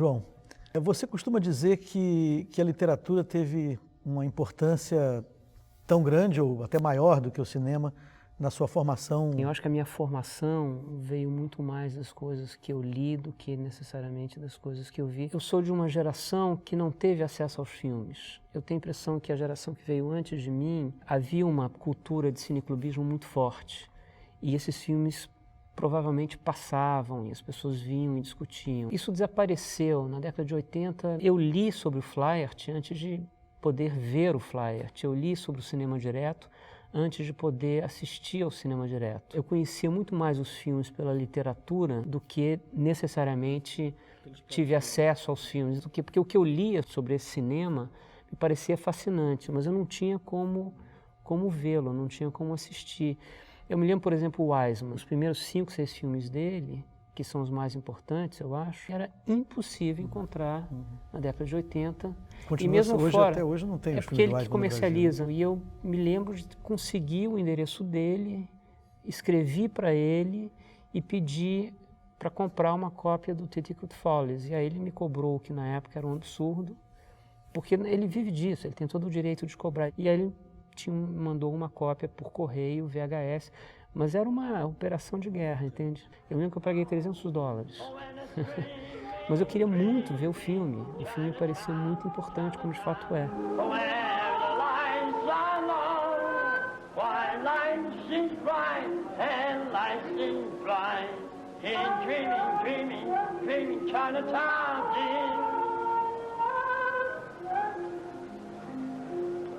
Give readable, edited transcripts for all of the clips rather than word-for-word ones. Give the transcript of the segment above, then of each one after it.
João, você costuma dizer que a literatura teve uma importância tão grande ou até maior do que o cinema na sua formação? Eu acho que a minha formação veio muito mais das coisas que eu li do que necessariamente das coisas que eu vi. Eu sou de uma geração que não teve acesso aos filmes. Eu tenho a impressão que a geração que veio antes de mim, havia uma cultura de cineclubismo muito forte. E esses filmes provavelmente passavam e as pessoas vinham e discutiam. Isso desapareceu. Na década de 80, eu li sobre o Flaherty antes de poder ver o Flaherty. Eu li sobre o cinema direto antes de poder assistir ao cinema direto. Eu conhecia muito mais os filmes pela literatura do que necessariamente tive acesso aos filmes, porque o que eu lia sobre esse cinema me parecia fascinante, mas eu não tinha como vê-lo, não tinha como assistir. Eu me lembro, por exemplo, o Wiseman, os primeiros 5, 6 filmes dele, que são os mais importantes, eu acho, era impossível encontrar na década de 80. Continua, e mesmo hoje, fora, até hoje não tem é os porque filmes do ele que Wiseman no comercializa. Brasil. E eu me lembro de conseguir o endereço dele, escrevi para ele e pedi para comprar uma cópia do Titicut Follies. E aí ele me cobrou, que na época era um absurdo, porque ele vive disso, ele tem todo o direito de cobrar. E aí ele mandou uma cópia por correio, VHS, mas era uma operação de guerra, entende? Eu lembro que eu paguei $300. Mas eu queria muito ver o filme me parecia muito importante, como de fato é.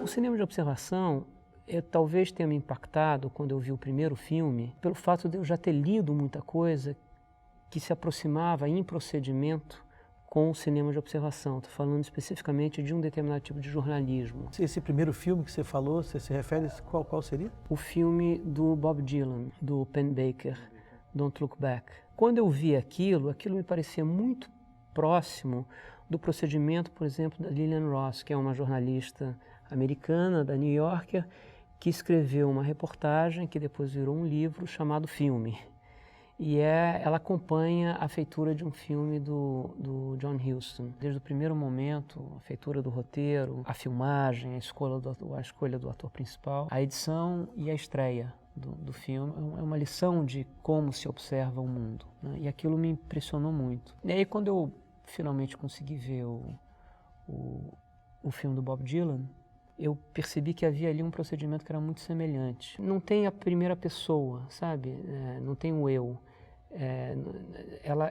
O cinema de observação talvez tenha me impactado quando eu vi o primeiro filme, pelo fato de eu já ter lido muita coisa que se aproximava em procedimento com o cinema de observação. Estou falando especificamente de um determinado tipo de jornalismo. Esse primeiro filme que você falou, você se refere a qual seria? O filme do Bob Dylan, do Penn Baker, Don't Look Back. Quando eu vi aquilo me parecia muito próximo do procedimento, por exemplo, da Lillian Ross, que é uma jornalista americana, da New Yorker, que escreveu uma reportagem que depois virou um livro chamado Filme. E ela acompanha a feitura de um filme do John Huston. Desde o primeiro momento, a feitura do roteiro, a filmagem, a escolha do ator principal, a edição e a estreia do filme. É uma lição de como se observa o mundo, né? E aquilo me impressionou muito. E aí quando eu finalmente consegui ver o filme do Bob Dylan, eu percebi que havia ali um procedimento que era muito semelhante. Não tem a primeira pessoa, sabe? Não tem o eu.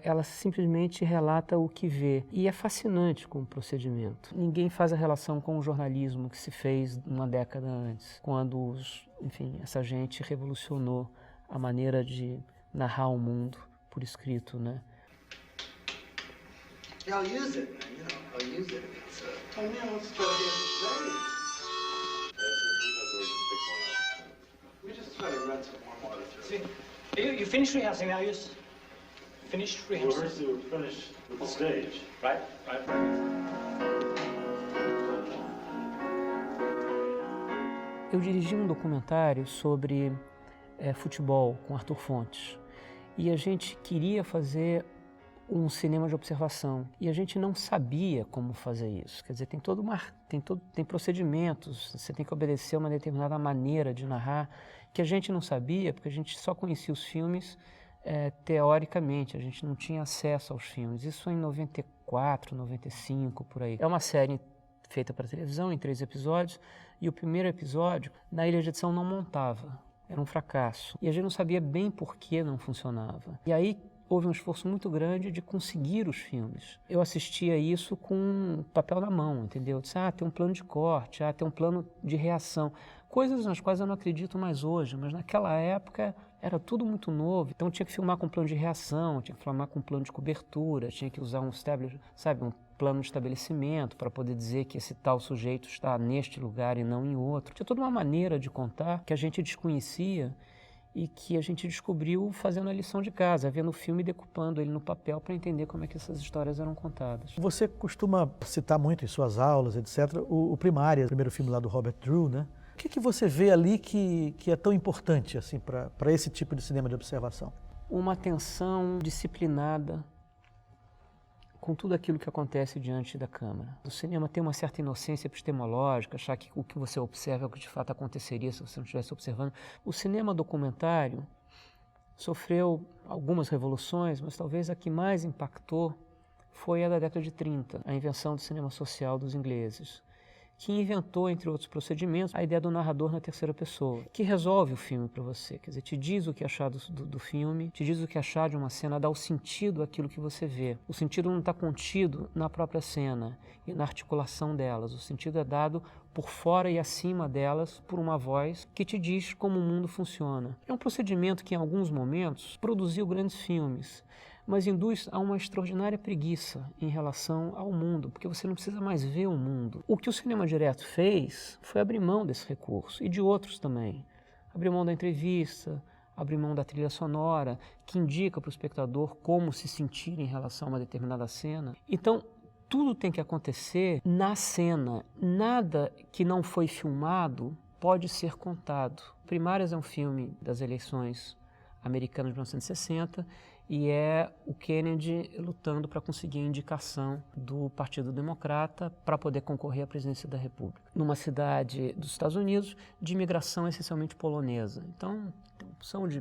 Ela simplesmente relata o que vê. E é fascinante com o procedimento. Ninguém faz a relação com o jornalismo que se fez uma década antes, quando, essa gente revolucionou a maneira de narrar o mundo por escrito, né? Yeah, I'll use it, man. You know, I'll use it if it's oh man, let's go get we just try to run some warm water through. See, you finished rehearsing now, you finished rehearsing? We're finished with the stage. Right. Eu dirigi um documentário sobre futebol com Arthur Fontes. E a gente queria fazer um cinema de observação. E a gente não sabia como fazer isso. Quer dizer, tem procedimentos, você tem que obedecer uma determinada maneira de narrar, que a gente não sabia, porque a gente só conhecia os filmes teoricamente, a gente não tinha acesso aos filmes. Isso em 94, 95, por aí. É uma série feita para televisão, em 3 episódios, e o primeiro episódio, na ilha de edição, não montava. Era um fracasso. E a gente não sabia bem por que não funcionava. E aí houve um esforço muito grande de conseguir os filmes. Eu assistia isso com papel na mão, entendeu? Eu disse, tem um plano de corte, tem um plano de reação. Coisas nas quais eu não acredito mais hoje, mas naquela época era tudo muito novo. Então tinha que filmar com plano de reação, tinha que filmar com plano de cobertura, tinha que usar um plano de estabelecimento para poder dizer que esse tal sujeito está neste lugar e não em outro. Tinha toda uma maneira de contar que a gente desconhecia e que a gente descobriu fazendo a lição de casa, vendo o filme e decupando ele no papel para entender como é que essas histórias eram contadas. Você costuma citar muito em suas aulas, etc., o Primária, o primeiro filme lá do Robert Drew, né? O que você vê ali que é tão importante assim, para esse tipo de cinema de observação? Uma atenção disciplinada com tudo aquilo que acontece diante da câmera. O cinema tem uma certa inocência epistemológica, achar que o que você observa é o que de fato aconteceria se você não estivesse observando. O cinema documentário sofreu algumas revoluções, mas talvez a que mais impactou foi a da década de 30, a invenção do cinema social dos ingleses, que inventou, entre outros procedimentos, a ideia do narrador na terceira pessoa, que resolve o filme para você, quer dizer, te diz o que achar do filme, te diz o que achar de uma cena, dá o sentido àquilo que você vê. O sentido não está contido na própria cena e na articulação delas, o sentido é dado por fora e acima delas por uma voz que te diz como o mundo funciona. É um procedimento que em alguns momentos produziu grandes filmes, mas induz a uma extraordinária preguiça em relação ao mundo, porque você não precisa mais ver o mundo. O que o cinema direto fez foi abrir mão desse recurso, e de outros também. Abrir mão da entrevista, abrir mão da trilha sonora, que indica para o espectador como se sentir em relação a uma determinada cena. Então, tudo tem que acontecer na cena. Nada que não foi filmado pode ser contado. Primárias é um filme das eleições americanas de 1960, e é o Kennedy lutando para conseguir a indicação do Partido Democrata para poder concorrer à presidência da República, numa cidade dos Estados Unidos de imigração essencialmente polonesa. Então, são de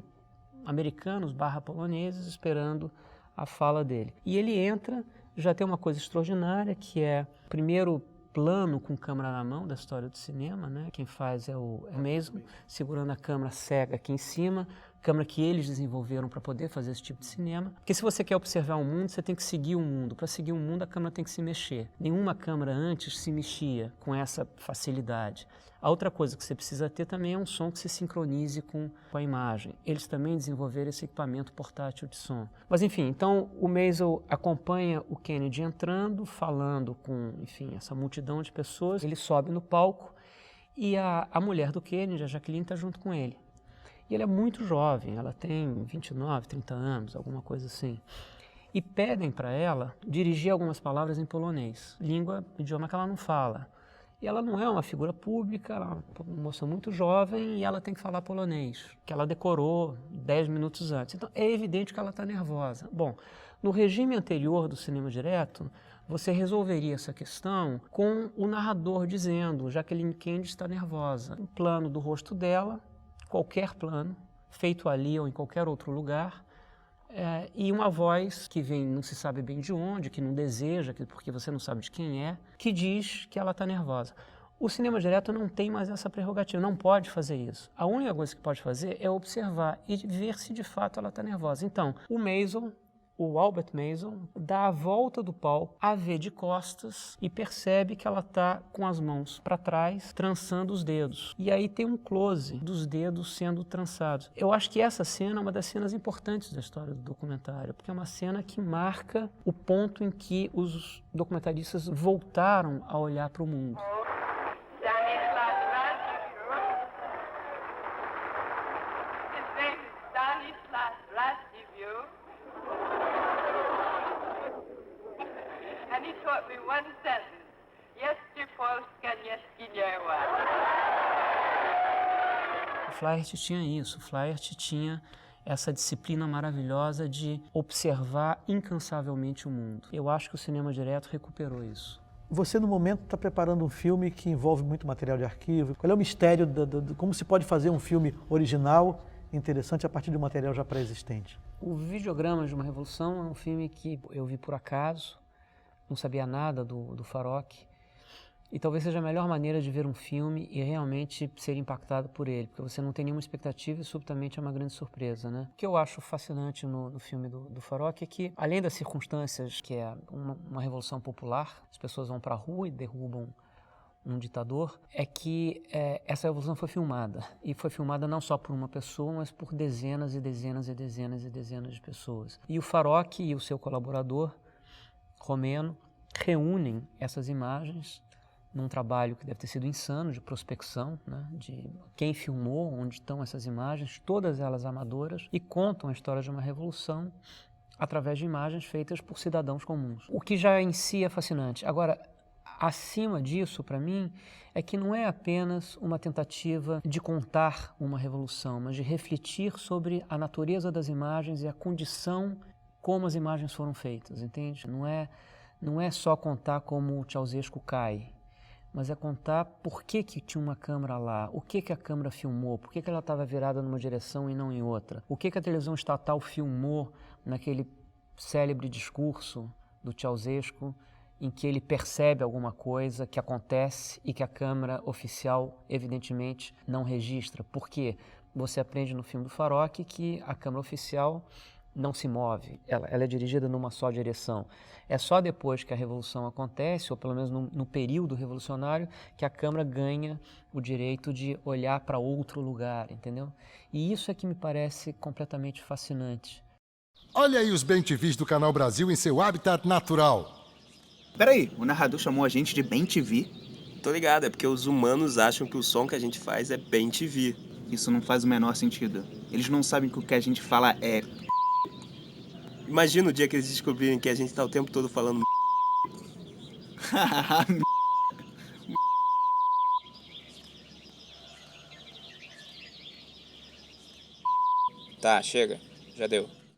americanos / poloneses esperando a fala dele. E ele entra, já tem uma coisa extraordinária, que é o primeiro plano com câmera na mão da história do cinema, né? Quem faz é o Mason, segurando a câmera cega aqui em cima, câmera que eles desenvolveram para poder fazer esse tipo de cinema. Porque se você quer observar o mundo, você tem que seguir o mundo. Para seguir o mundo, a câmera tem que se mexer. Nenhuma câmera antes se mexia com essa facilidade. A outra coisa que você precisa ter também é um som que se sincronize com a imagem. Eles também desenvolveram esse equipamento portátil de som. Mas enfim, então o Mason acompanha o Kennedy entrando, falando com, enfim, essa multidão de pessoas. Ele sobe no palco e a mulher do Kennedy, a Jacqueline, está junto com ele. E ela é muito jovem, ela tem 29, 30 anos, alguma coisa assim. E pedem para ela dirigir algumas palavras em polonês, idioma que ela não fala. E ela não é uma figura pública, ela é uma moça muito jovem e ela tem que falar polonês, que ela decorou 10 minutos antes. Então é evidente que ela está nervosa. Bom, no regime anterior do cinema direto, você resolveria essa questão com o narrador dizendo: Jacqueline Kennedy está nervosa. Um plano do rosto dela, qualquer plano, feito ali ou em qualquer outro lugar, e uma voz que vem, não se sabe bem de onde, que não deseja, porque você não sabe de quem é, que diz que ela está nervosa. O cinema direto não tem mais essa prerrogativa, não pode fazer isso. A única coisa que pode fazer é observar e ver se de fato ela está nervosa. Então, o Albert Mason, dá a volta do palco, a vê de costas e percebe que ela está com as mãos para trás, trançando os dedos. E aí tem um close dos dedos sendo trançados. Eu acho que essa cena é uma das cenas importantes da história do documentário, porque é uma cena que marca o ponto em que os documentaristas voltaram a olhar para o mundo. And he taught me one sentence. Jeszcze Polska nie zginęła. O Flaherty tinha isso, o Flaherty tinha essa disciplina maravilhosa de observar incansavelmente o mundo. Eu acho que o cinema direto recuperou isso. Você, no momento, está preparando um filme que envolve muito material de arquivo. Qual é o mistério de como se pode fazer um filme original, interessante, a partir de um material já pré-existente? O Videogramas de uma Revolução é um filme que eu vi por acaso, não sabia nada do Farok, e talvez seja a melhor maneira de ver um filme e realmente ser impactado por ele, porque você não tem nenhuma expectativa e subitamente é uma grande surpresa, né? O que eu acho fascinante no filme do Farok é que, além das circunstâncias, que é uma revolução popular, as pessoas vão para a rua e derrubam um ditador, é que essa revolução foi filmada. E foi filmada não só por uma pessoa, mas por dezenas e dezenas e dezenas e dezenas de pessoas. E o Farok e o seu colaborador, Romeno, reúnem essas imagens num trabalho que deve ter sido insano de prospecção, né, de quem filmou, onde estão essas imagens, todas elas amadoras, e contam a história de uma revolução através de imagens feitas por cidadãos comuns. O que já em si é fascinante. Agora, acima disso, para mim, é que não é apenas uma tentativa de contar uma revolução, mas de refletir sobre a natureza das imagens e a condição como as imagens foram feitas, entende? Não é só contar como o Ceausescu cai, mas é contar por que tinha uma câmera lá, o que a câmera filmou, por que ela estava virada numa direção e não em outra, o que a televisão estatal filmou naquele célebre discurso do Ceausescu, em que ele percebe alguma coisa que acontece e que a câmera oficial, evidentemente, não registra. Por quê? Você aprende no filme do Farok que a câmera oficial não se move, ela é dirigida numa só direção. É só depois que a revolução acontece, ou pelo menos no período revolucionário, que a câmera ganha o direito de olhar para outro lugar, entendeu? E isso é que me parece completamente fascinante. Olha aí os bem-TVs do Canal Brasil em seu habitat natural. Peraí, o narrador chamou a gente de bem-TV? Tô ligado, é porque os humanos acham que o som que a gente faz é bem-TV. Isso não faz o menor sentido. Eles não sabem que o que a gente fala é... Imagina o dia que eles descobrirem que a gente tá o tempo todo falando Tá, chega. Já deu.